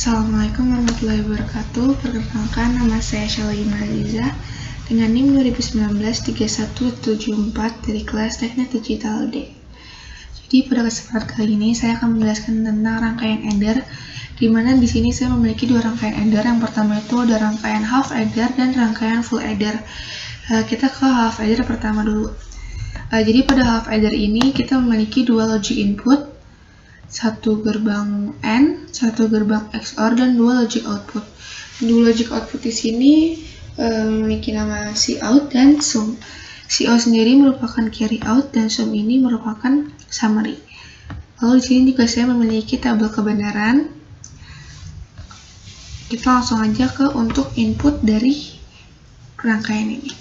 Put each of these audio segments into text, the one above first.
Assalamualaikum warahmatullahi wabarakatuh. Perkenalkan, nama saya Syalima Liza dengan NIM 2019-3174 dari kelas Teknik Digital D. Jadi pada kesempatan kali ini saya akan menjelaskan tentang rangkaian adder, di mana di sini saya memiliki dua rangkaian adder. Yang pertama itu ada rangkaian half adder dan rangkaian full adder. Kita ke half adder pertama dulu. Jadi pada half adder ini kita memiliki dua logic input, satu gerbang AND, satu gerbang XOR, dan dua logic output. Dua logic output di sini memiliki nama Cout dan Sum. Cout sendiri merupakan carry out dan Sum ini merupakan summary. Lalu di sini juga saya memiliki tabel kebenaran. Kita langsung aja ke untuk input dari rangkaian ini.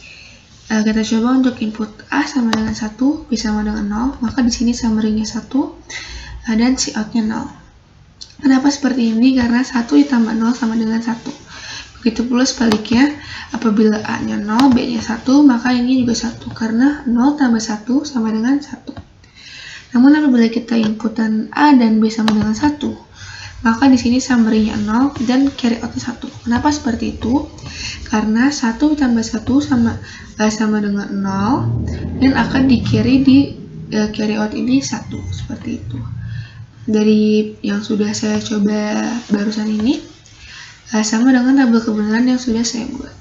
Kita coba untuk input A sama dengan 1, B sama dengan 0, maka di sini summary-nya 1 dan Cout-nya 0. Kenapa seperti ini? Karena 1 ditambah 0 sama dengan 1. Begitu pula sebaliknya, apabila A-nya 0, B-nya 1, maka ini juga 1, karena 0 tambah 1 sama dengan 1. Namun apabila kita inputan A dan B sama dengan 1, maka di sini summary-nya 0 dan carry out-nya 1. Kenapa seperti itu? Karena 1 ditambah 1 sama dengan 0 dan akan di-carry di carry out ini 1, seperti itu. Dari yang sudah saya coba barusan ini sama dengan tabel kebenaran yang sudah saya buat.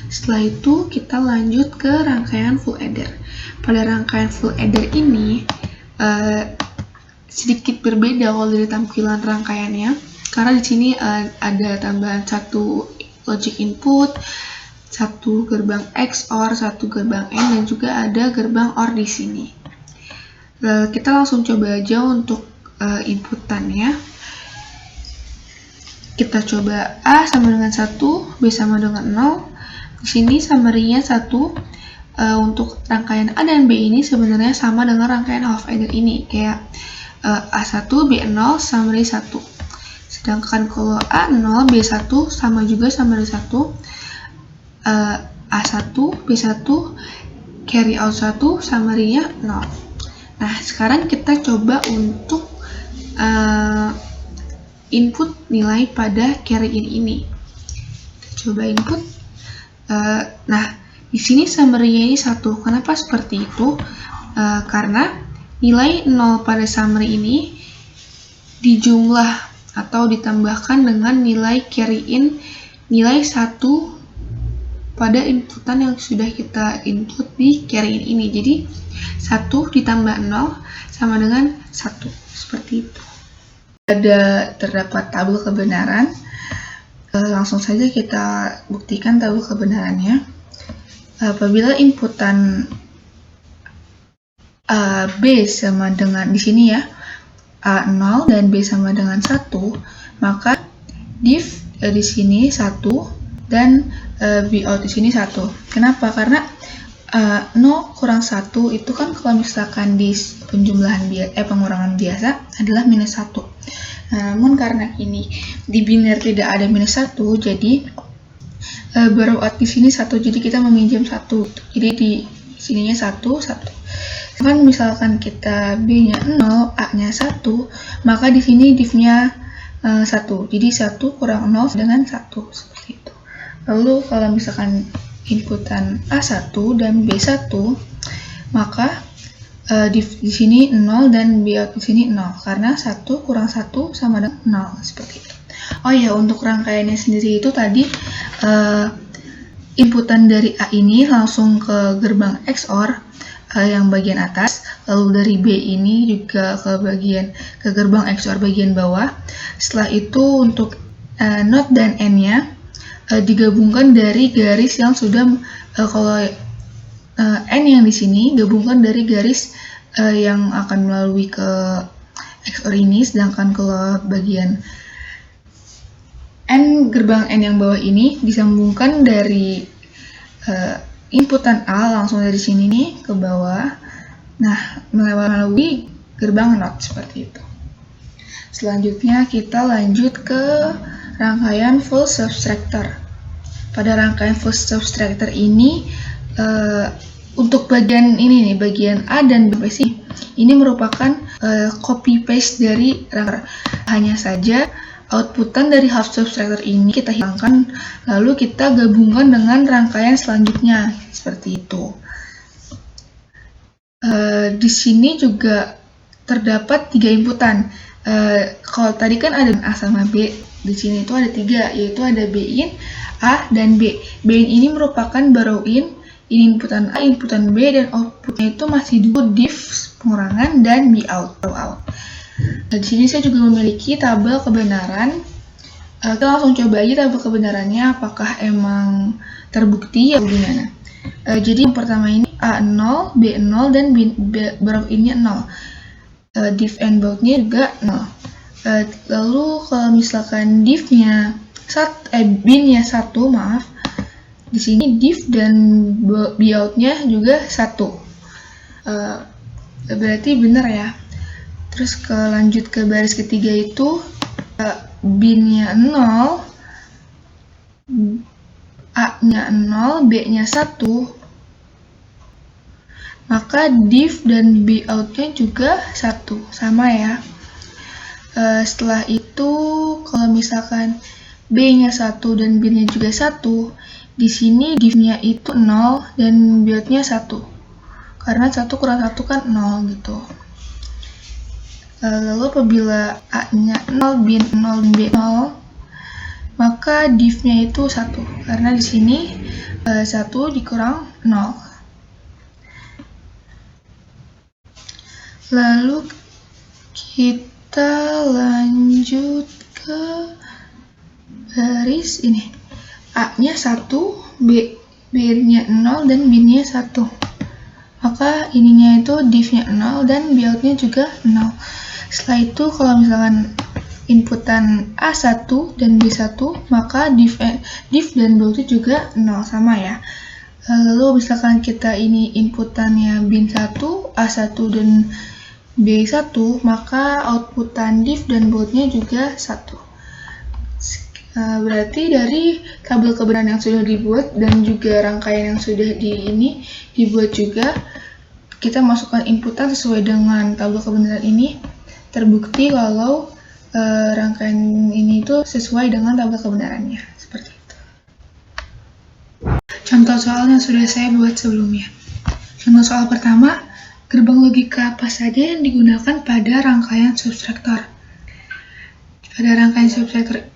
Setelah itu kita lanjut ke rangkaian full adder. Pada rangkaian full adder ini sedikit berbeda kalau dari tampilan rangkaiannya, karena di sini ada tambahan satu logic input, satu gerbang XOR, satu gerbang AND, dan juga ada gerbang OR di sini. Kita langsung coba aja untuk inputannya. Kita coba A sama dengan 1, B sama dengan 0. Di sini summary-nya 1. Untuk rangkaian A dan B ini sebenarnya sama dengan rangkaian half adder ini, kayak A1, B0, summary 1. Sedangkan kalau A0, B1 sama juga summary 1. A1, B1, carry out 1, summary-nya 0. Nah, sekarang kita coba untuk input nilai pada carry in ini. Kita coba input. Nah, di sini summary-nya ini 1. Kenapa seperti itu? Karena nilai 0 pada summary ini dijumlah atau ditambahkan dengan nilai carry in nilai 1 pada inputan yang sudah kita input di carry in ini. Jadi 1 ditambah 0 sama dengan 1, seperti itu. Terdapat tabel kebenaran. Langsung saja kita buktikan tabel kebenarannya. Apabila inputan B sama dengan di sini ya, A 0 dan B sama dengan 1, maka div di sini 1 dan B out di sini 1. Kenapa? Karena 0 kurang 1 itu kan kalau misalkan di penjumlahan pengurangan biasa adalah minus 1. Namun karena ini di biner tidak ada minus 1, jadi baru out di sini 1, jadi kita meminjam 1. Jadi di sininya 1, 1. Kan misalkan kita B-nya 0, A-nya 1, maka di sini div-nya 1. Jadi 1 kurang 0 dengan 1, seperti itu. Lalu kalau misalkan inputan A1 dan B1, maka di sini 0 dan B out di sini 0, karena 1 kurang 1 sama dengan 0, seperti itu. Oh ya, untuk rangkaiannya sendiri itu tadi inputan dari A ini langsung ke gerbang XOR yang bagian atas, lalu dari B ini juga ke gerbang XOR bagian bawah. Setelah itu untuk NOT dan N-nya digabungkan dari garis yang sudah kalau N yang di sini gabungkan dari garis yang akan melalui ke XOR ini, sedangkan kalau bagian N, gerbang N yang bawah ini disambungkan dari inputan A langsung dari sini nih ke bawah. Nah, melalui gerbang NOT, seperti itu. Selanjutnya kita lanjut ke rangkaian full subtractor. Pada rangkaian full subtractor ini untuk bagian ini nih, bagian A dan B sih, ini merupakan copy paste dari rangkaian. Hanya saja outputan dari half subtractor ini kita hilangkan, lalu kita gabungkan dengan rangkaian selanjutnya, seperti itu. Di sini juga terdapat 3 inputan. Kalau tadi kan ada A sama B, di sini itu ada 3, yaitu ada B-in, A, dan B. B-in ini merupakan borrow-in, ini inputan A, inputan B, dan outputnya itu masih dulu div pengurangan dan B-out. Nah, di sini saya juga memiliki tabel kebenaran. Kita langsung coba aja tabel kebenarannya, apakah emang terbukti atau gimana. Jadi yang pertama ini A0, B0, dan borrow-in-nya 0. Div and bound-nya juga 0. Lalu kalau misalkan divnya bin-nya 1, maaf, di sini div dan bout-nya juga 1. Berarti benar ya. Terus lanjut ke baris ketiga itu bin-nya 0, A-nya 0, B-nya 1, maka div dan bout-nya juga 1, sama ya. Setelah itu kalau misalkan B-nya 1 dan bin-nya juga 1, di sini div-nya itu 0 dan bout-nya 1. Karena 1 kurang 1 kan 0 gitu. Lalu apabila A-nya 0, bin 0, B 0, maka div-nya itu 1. Karena di sini 1 dikurang 0. Lalu kita lanjut ke baris ini. A-nya 1, B-nya 0, dan bin-nya 1. Maka ininya itu div-nya 0 dan bout-nya juga 0. Setelah itu kalau misalkan inputan A1 dan B1, maka div dan bout-nya juga 0, sama ya. Lalu misalkan kita ini inputannya bin 1, A1 dan B1, maka outputan div dan bout-nya juga 1. Berarti dari tabel kebenaran yang sudah dibuat dan juga rangkaian yang sudah dibuat juga, kita masukkan inputan sesuai dengan tabel kebenaran ini, terbukti kalau rangkaian ini itu sesuai dengan tabel kebenarannya, seperti itu. Contoh soal yang sudah saya buat sebelumnya. Contoh soal pertama, gerbang logika apa saja yang digunakan pada rangkaian subtraktor? Pada rangkaian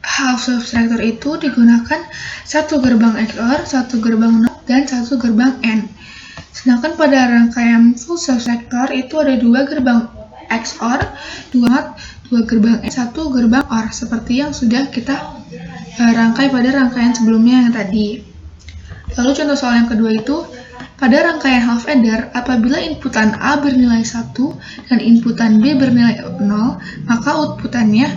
half subtraktor itu digunakan 1 gerbang XOR, 1 gerbang NOT, dan 1 gerbang AND. Sedangkan pada rangkaian full subtraktor itu ada 2 gerbang XOR, 2 NOT, 2 gerbang AND, 1 gerbang OR, seperti yang sudah kita rangkai pada rangkaian sebelumnya yang tadi. Lalu contoh soal yang kedua itu, pada rangkaian half adder, apabila inputan A bernilai 1 dan inputan B bernilai 0, maka outputannya,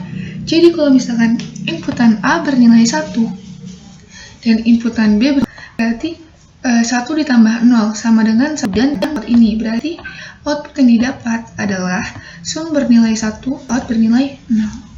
jadi kalau misalkan inputan A bernilai 1 dan inputan B berarti 1 ditambah 0 sama dengan 1, dan ini berarti output yang didapat adalah sum bernilai 1, out bernilai 0.